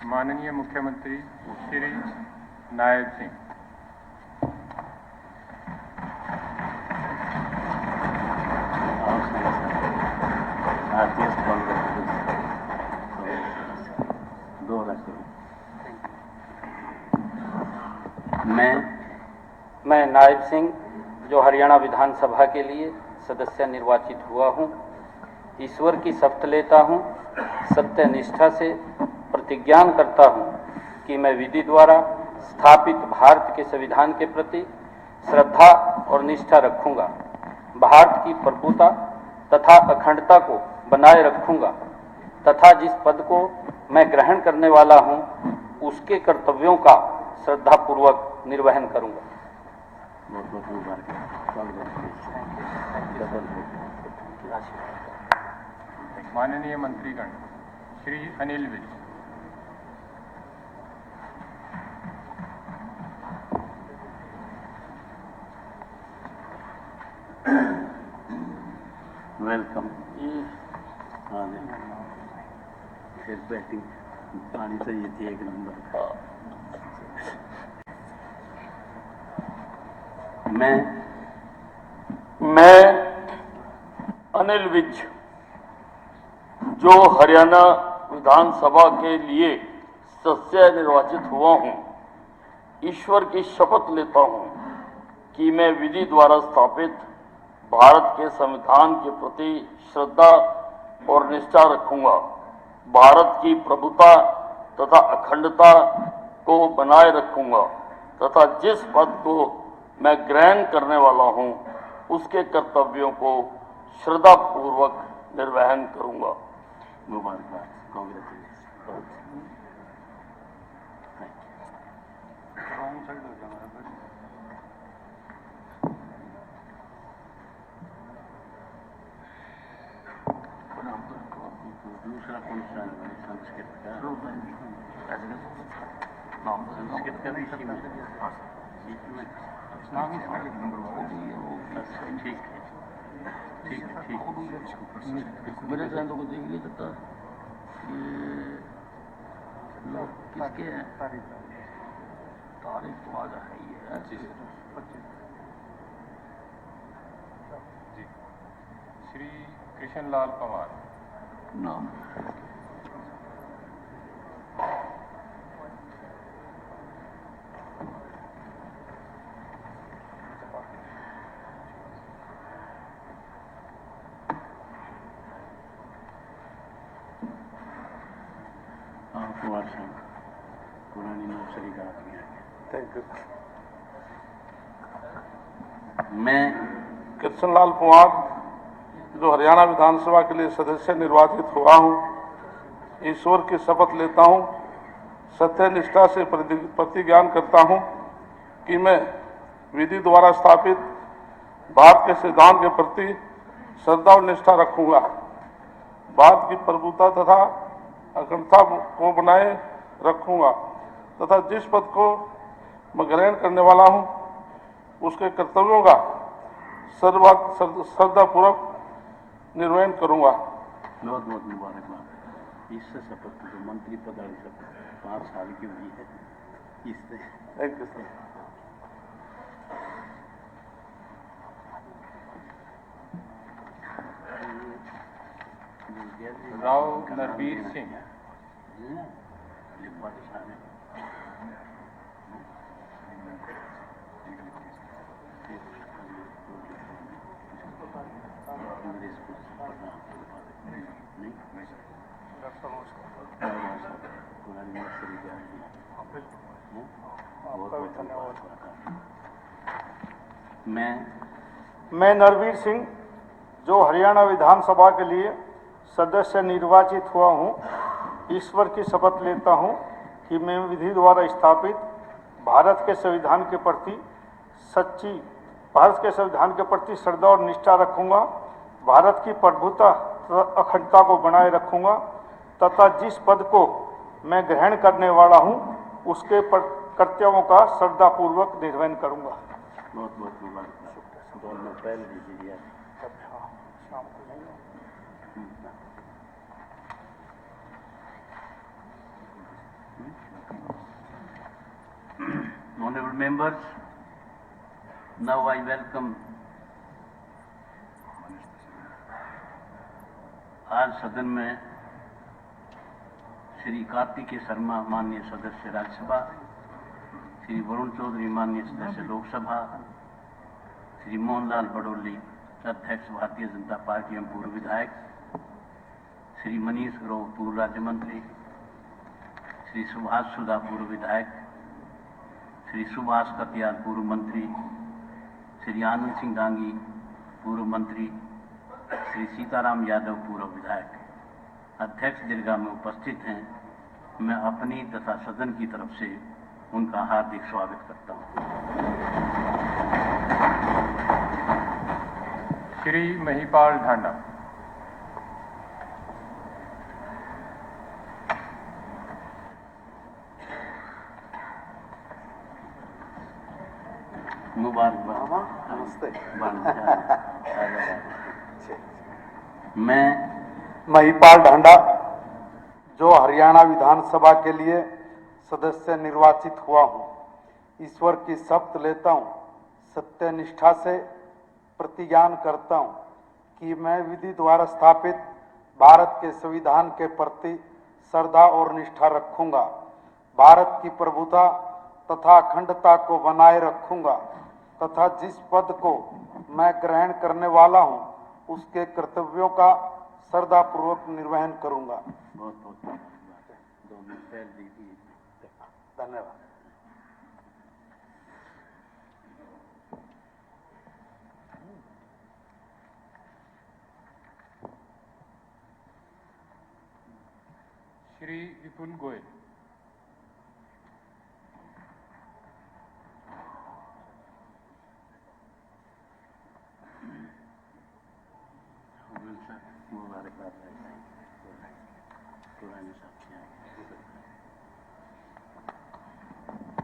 माननीय मुख्यमंत्री श्री नायब सिंह। मैं नायब सिंह जो हरियाणा विधानसभा के लिए सदस्य निर्वाचित हुआ हूँ, ईश्वर की शपथ लेता हूँ, सत्य निष्ठा से प्रतिज्ञान करता हूँ कि मैं विधि द्वारा स्थापित भारत के संविधान के प्रति श्रद्धा और निष्ठा रखूँगा, भारत की प्रभुता तथा अखंडता को बनाए रखूँगा तथा जिस पद को मैं ग्रहण करने वाला हूँ उसके कर्तव्यों का श्रद्धापूर्वक निर्वहन करूँगा। माननीय मंत्रीगण श्री अनिल विज। वेलकम। फिर बैटिंग पानी चाहिए थी एक नंबर। मैं अनिल विज जो हरियाणा विधानसभा के लिए सदस्य निर्वाचित हुआ हूँ, ईश्वर की शपथ लेता हूँ कि मैं विधि द्वारा स्थापित भारत के संविधान के प्रति श्रद्धा और निष्ठा रखूंगा, भारत की प्रभुता तथा अखंडता को बनाए रखूंगा तथा जिस पद को मैं ग्रहण करने वाला हूं उसके कर्तव्यों को श्रद्धापूर्वक निर्वहन करूंगा। मुबारकबाद, दूसरा कौन सा संस्कृत का? संस्कृत का भी इसी में ठीक है, ठीक है, ठीक। मेरे ग्रंथों को देख लिया था लोग किसके हैं? तारीख तो आज है ही है। जी श्री कृष्णलाल पवार। नाम कुमार सिंह पुरानी नर्सरी का आदमी है। Thank you. मैं कृष्णलाल पवार जो हरियाणा विधानसभा के लिए सदस्य निर्वाचित हुआ हूँ, ईश्वर की शपथ लेता हूँ, सत्य निष्ठा से प्रतिज्ञान करता हूँ कि मैं विधि द्वारा स्थापित भारत के संविधान के प्रति श्रद्धा और निष्ठा रखूंगा, भारत की प्रभुता तथा अखंडता को बनाए रखूंगा तथा जिस पद को मैं ग्रहण करने वाला हूं उसके कर्तव्यों का श्रद्धापूर्वक निर्वहन करूंगा। बहुत बहुत मुबारकबाद। इससे शपथ जो मंत्री पद वाली शपथ 5 साल की हुई है, इससे thank you sir. Rao Narbir Singh. मैं नरवीर सिंह जो हरियाणा विधानसभा के लिए सदस्य निर्वाचित हुआ हूँ, ईश्वर की शपथ लेता हूँ कि मैं विधि द्वारा स्थापित भारत के संविधान के प्रति श्रद्धा और निष्ठा रखूंगा, भारत की प्रभुता अखंडता को बनाए रखूंगा तथा जिस पद को मैं ग्रहण करने वाला हूं उसके कर्तव्यों का श्रद्धापूर्वक निर्वहन करूंगा। बहुत बहुत मुबारक। पहले दीजिए। Honorable members, now I welcome आज सदन में श्री कार्तिकेय शर्मा माननीय सदस्य राज्यसभा, श्री वरुण चौधरी माननीय सदस्य लोकसभा, श्री मोहनलाल बडोली अध्यक्ष भारतीय जनता पार्टी एवं पूर्व विधायक, श्री मनीष ग्रोवर पूर्व राज्य मंत्री, श्री सुभाष सुधा पूर्व विधायक, श्री सुभाष कटियाल पूर्व मंत्री, श्री आनंद सिंह डांगी पूर्व मंत्री, श्री सीताराम यादव पूर्व विधायक, अध्यक्ष दीर्घा में उपस्थित हैं। मैं अपनी तथा सदन की तरफ से उनका हार्दिक स्वागत करता हूं। श्री महिपाल ढांडा। मुबारकबाद। नमस्ते। मैं महिपाल ढांडा, जो हरियाणा विधानसभा के लिए सदस्य निर्वाचित हुआ हूँ, ईश्वर की शपथ लेता हूँ, सत्य निष्ठा से प्रतिज्ञान करता हूँ कि मैं विधि द्वारा स्थापित भारत के संविधान के प्रति श्रद्धा और निष्ठा रखूंगा, भारत की प्रभुता तथा अखंडता को बनाए रखूंगा तथा जिस पद को मैं ग्रहण करने वाला हूँ उसके कर्तव्यों का श्रद्धापूर्वक निर्वहन करूंगा। बहुत बहुत धन्यवाद। 2 मिनट पहले दीजिए। धन्यवाद। श्री विपुल गोयल। मुबारकबाद।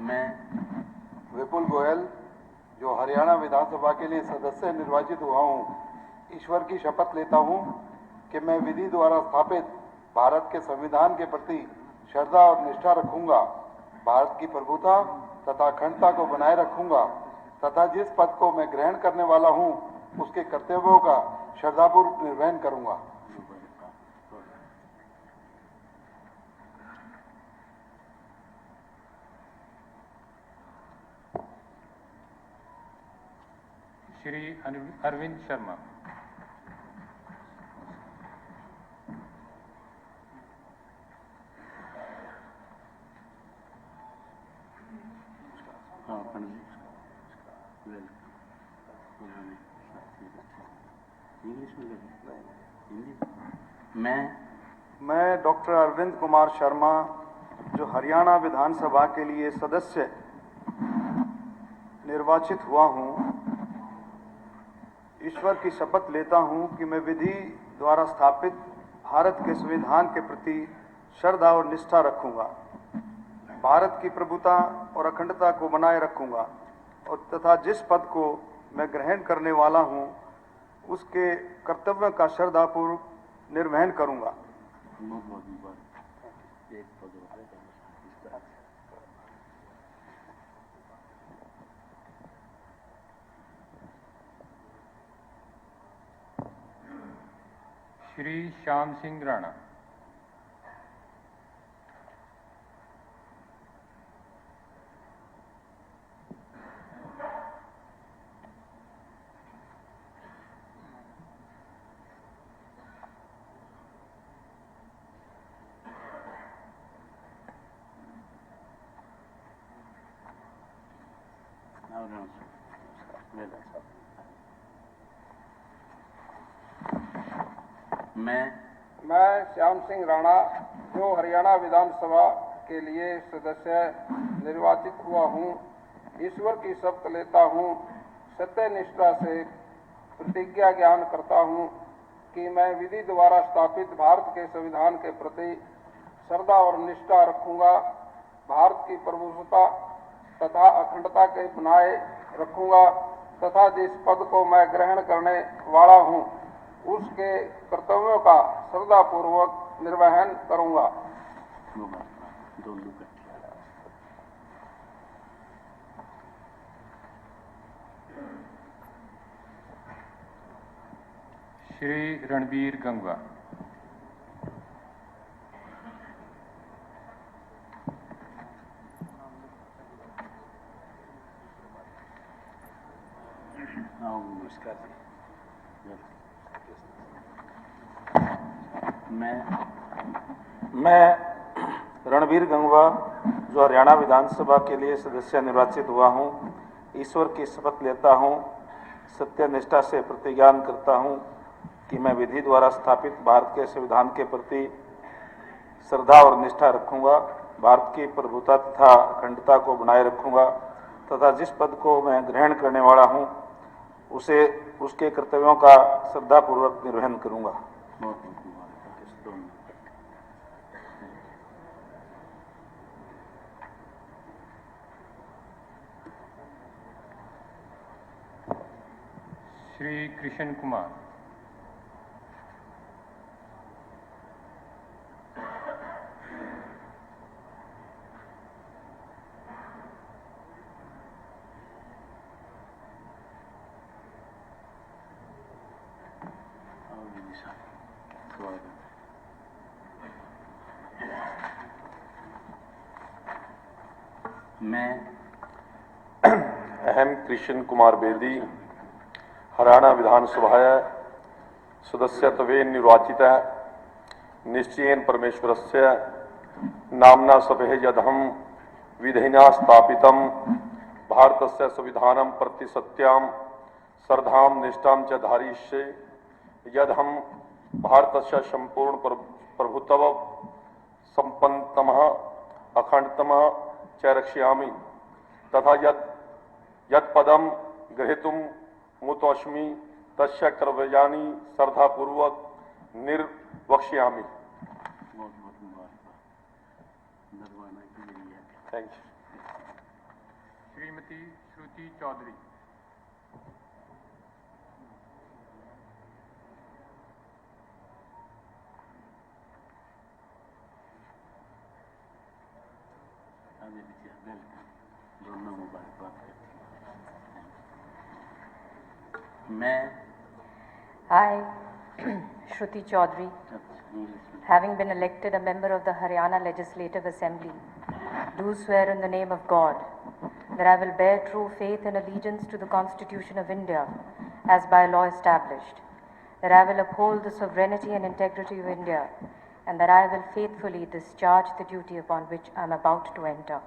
मैं विपुल गोयल, जो हरियाणा विधानसभा के लिए सदस्य निर्वाचित हुआ हूँ, ईश्वर की शपथ लेता हूँ कि मैं विधि द्वारा स्थापित भारत के संविधान के प्रति श्रद्धा और निष्ठा रखूंगा, भारत की प्रभुता तथा अखंडता को बनाए रखूंगा तथा जिस पद को मैं ग्रहण करने वाला हूँ उसके कर्तव्यों का श्रद्धापूर्वक निर्वहन करूंगा। श्री अरविंद शर्मा। मैं डॉक्टर अरविंद कुमार शर्मा, जो हरियाणा विधानसभा के लिए सदस्य निर्वाचित हुआ हूँ, ईश्वर की शपथ लेता हूँ कि मैं विधि द्वारा स्थापित भारत के संविधान के प्रति श्रद्धा और निष्ठा रखूंगा, भारत की प्रभुता और अखंडता को बनाए रखूंगा और तथा जिस पद को मैं ग्रहण करने वाला हूँ उसके कर्तव्य का श्रद्धापूर्वक निर्वहन करूंगा। श्री श्याम सिंह राणा। मैं श्याम सिंह राणा, जो हरियाणा विधानसभा के लिए सदस्य निर्वाचित हुआ हूँ, ईश्वर की शपथ लेता हूँ, सत्य निष्ठा से प्रतिज्ञा ज्ञान करता हूँ कि मैं विधि द्वारा स्थापित भारत के संविधान के प्रति श्रद्धा और निष्ठा रखूंगा, भारत की प्रभुता तथा अखंडता के बनाए रखूंगा तथा जिस पद को मैं ग्रहण करने वाला हूँ उसके कर्तव्यों का श्रद्धापूर्वक निर्वहन करूंगा। श्री रणबीर गंगवा। नमस्कार मैं रणबीर गंगवा, जो हरियाणा विधानसभा के लिए सदस्य निर्वाचित हुआ हूं, ईश्वर की शपथ लेता हूं, सत्यनिष्ठा से प्रतिज्ञान करता हूं कि मैं विधि द्वारा स्थापित भारत के संविधान के प्रति श्रद्धा और निष्ठा रखूंगा, भारत की प्रभुता तथा अखंडता को बनाए रखूंगा तथा जिस पद को मैं ग्रहण करने वाला हूं उसके कर्तव्यों का श्रद्धापूर्वक निर्वहन करूंगा। बहुत बहुत मुबारक इस दोनों। श्री कृष्ण कुमार। और भी निशा स्वागत है। मैं अहम कृष्ण कुमार बेदी हरियाणा विधानसभा सदस्यत्वेन निर्वाचितः निश्चयेन परमेश्वरस्य नाम्ना सभे यदहं विधिना स्थापितं भारतस्य संविधानं प्रति सत्यां श्रद्धां निष्ठां च धारयिष्ये यदहं भारतस्य संपूर्ण प्रभुत्व संपन्नतमः अखंडतमः च रक्षयामि तथा यत्पदं ग्रहीतुं मुतोऽस्मि तस्य कर्तव्यानि श्रद्धापूर्वक निर्वक्ष्यामि। बहुत बहुत मुबारक नरवाना के लिए। Thank you. श्रीमती श्रुति चौधरी। आगे पीछे वेलकम दोनों मुबारकबाद करती हैं। मैं I, Shruti Chaudhary, इंग्लिश में having been elected a member of the Haryana Legislative Assembly, do swear in the name of God that I will bear true faith and allegiance to the Constitution of India as by law established, that I will uphold the sovereignty and integrity of India, and that I will faithfully discharge the duty upon which I am about to enter.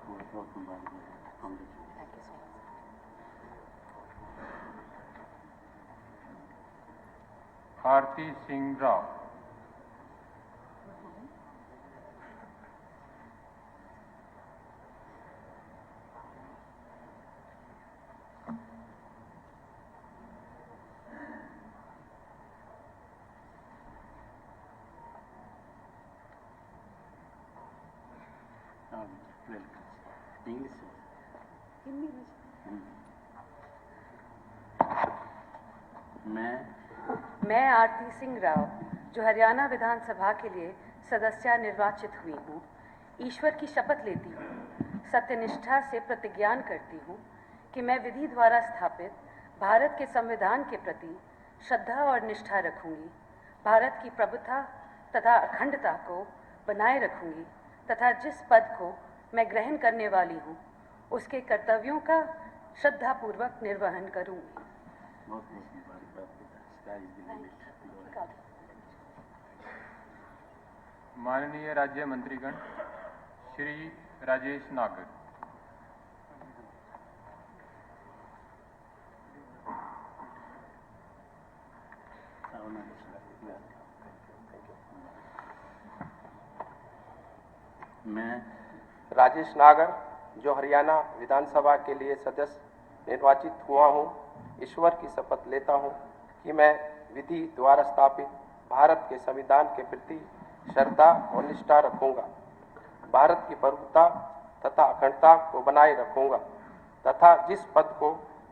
बहुत बहुत मुबारकबाद। Congratulation. Thank you so much. Aarti Singh Rao. Welcome English मैं आरती सिंह राव, जो हरियाणा विधानसभा के लिए सदस्य निर्वाचित हुई हूँ, ईश्वर की शपथ लेती हूँ, सत्यनिष्ठा से प्रतिज्ञान करती हूँ कि मैं विधि द्वारा स्थापित भारत के संविधान के प्रति श्रद्धा और निष्ठा रखूंगी, भारत की प्रभुता तथा अखंडता को बनाए रखूंगी तथा जिस पद को मैं ग्रहण करने वाली हूँ उसके कर्तव्यों का श्रद्धापूर्वक निर्वहन करूंगी। बहुत बहुत मुबारकबाद बेटा। Sky is the limit. माननीय राज्य मंत्रीगण श्री राजेश नागर। मैं राजेश नागर, जो हरियाणा विधानसभा के लिए सदस्य निर्वाचित हुआ हूँ, ईश्वर की शपथ लेता हूँ कि मैं विधि द्वारा स्थापित भारत के संविधान के प्रति श्रद्धा और निष्ठा रखूंगा, भारत की प्रभुता तथा अखंडता को बनाए रखूंगा तथा जिस पद को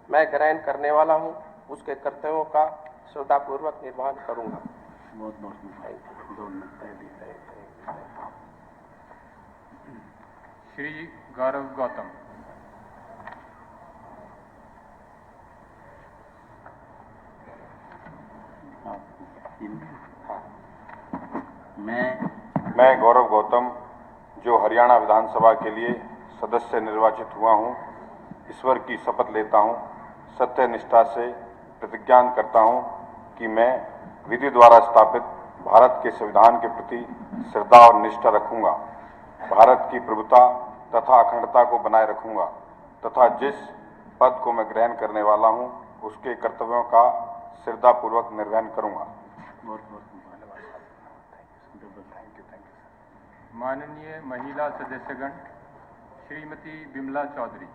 मैं ग्रहण करने वाला हूँ उसके कर्तव्यों का श्रद्धापूर्वक निर्वहन करूंगा। बहुत बहुत मुबारक। दो मिनट पहले श्री गौरव गौतम। गौरव गौतम, जो हरियाणा विधानसभा के लिए सदस्य निर्वाचित हुआ हूं, ईश्वर की शपथ लेता हूं, सत्य निष्ठा से प्रतिज्ञा करता हूं कि मैं विधि द्वारा स्थापित भारत के संविधान के प्रति श्रद्धा और निष्ठा रखूंगा, भारत की प्रभुता तथा अखंडता को बनाए रखूंगा तथा जिस पद को मैं ग्रहण करने वाला हूं उसके कर्तव्यों का श्रद्धापूर्वक निर्वहन करूंगा। माननीय महिला सदस्यगण श्रीमती बिमला चौधरी।